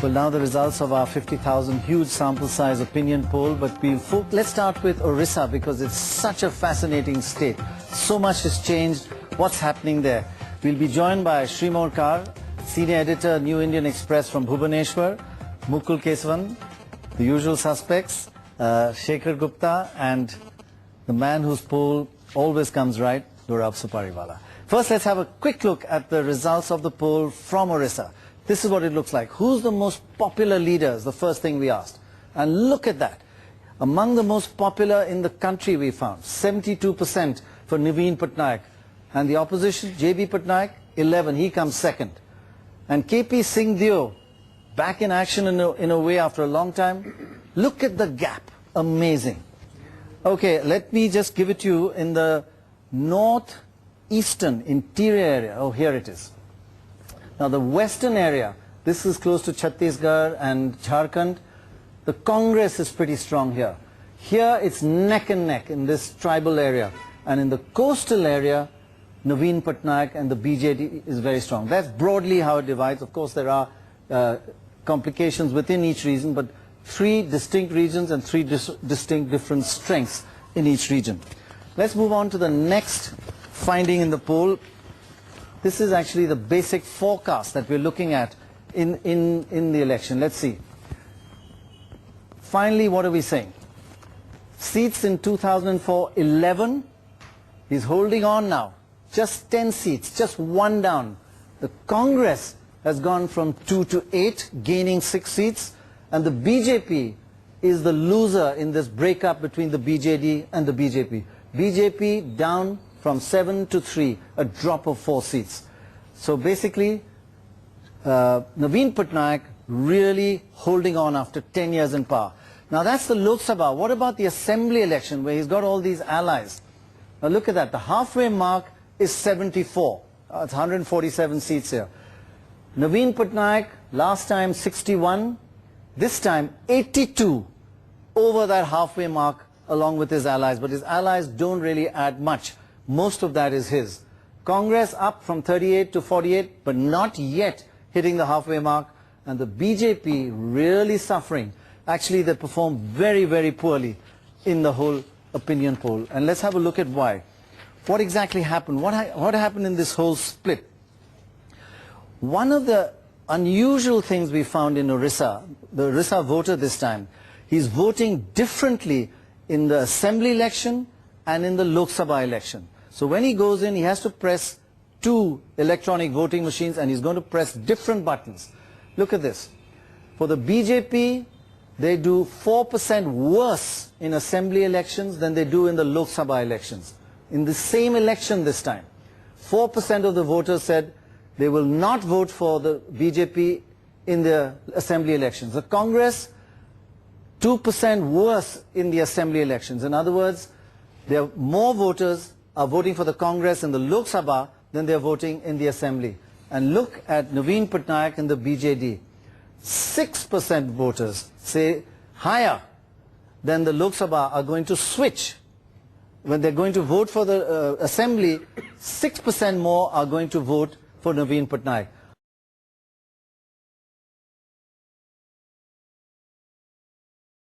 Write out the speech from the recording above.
Well, now the results of our 50,000 huge sample size opinion poll, but let's start with Orissa because it's such a fascinating state. So much has changed. What's happening there? We'll be joined by Srimor Kar, Senior Editor, New Indian Express from Bhubaneswar, Mukul Kesavan, the usual suspects, Shekhar Gupta, and the man whose poll always comes right, Gaurav Supariwala. First, let's have a quick look at the results of the poll from Orissa. This is what it looks like. Who's the most popular leaders? The first thing we asked. And look at that. Among the most popular in the country we found, 72% for Navin Patnaik. And the opposition, J.B. Patnaik, 11. He comes second. And K.P. Singh Deo, back in action in a way after a long time. Look at the gap. Amazing. Okay, let me just give it to you in the northeastern interior area. Oh, here it is. Now the western area, this is close to Chhattisgarh and Jharkhand. The Congress is pretty strong here. Here it's neck and neck in this tribal area. And in the coastal area, Navin Patnaik and the BJD is very strong. That's broadly how it divides. Of course, there are complications within each region, but three distinct regions and three distinct different strengths in each region. Let's move on to the next finding in the poll. This is actually the basic forecast that we're looking at in the election. Let's see. Finally, what are we saying? Seats in 2004, 11. He's holding on now. Just 10 seats, just one down. The Congress has gone from 2 to 8, gaining 6 seats. And the BJP is the loser in this breakup between the BJD and the BJP. BJP down from 7 to 3, a drop of 4 seats. So basically, Navin Patnaik really holding on after 10 years in power. Now that's the Lok Sabha. What about the assembly election where he's got all these allies? Now look at that. The halfway mark is 74. It's 147 seats here. Navin Patnaik, last time 61. This time 82 over that halfway mark along with his allies. But his allies don't really add much. Most of that is his. Congress up from 38 to 48, but not yet hitting the halfway mark. And the BJP really suffering. Actually, they performed very, very poorly in the whole opinion poll. And let's have a look at why. What exactly happened? What happened in this whole split? One of the unusual things we found in Orissa, the Orissa voter this time, he's voting differently in the assembly election and in the Lok Sabha election. So when he goes in, he has to press 2 electronic voting machines and he's going to press different buttons. Look at this. For the BJP, they do 4% worse in assembly elections than they do in the Lok Sabha elections. In the same election this time, 4% of the voters said they will not vote for the BJP in the assembly elections. The Congress, 2% worse in the assembly elections. In other words, there are more voters are voting for the Congress in the Lok Sabha than they are voting in the assembly. And look at Navin Patnaik and the BJD. 6% voters say higher than the Lok Sabha are going to switch. When they're going to vote for the assembly, 6% more are going to vote for Navin Patnaik.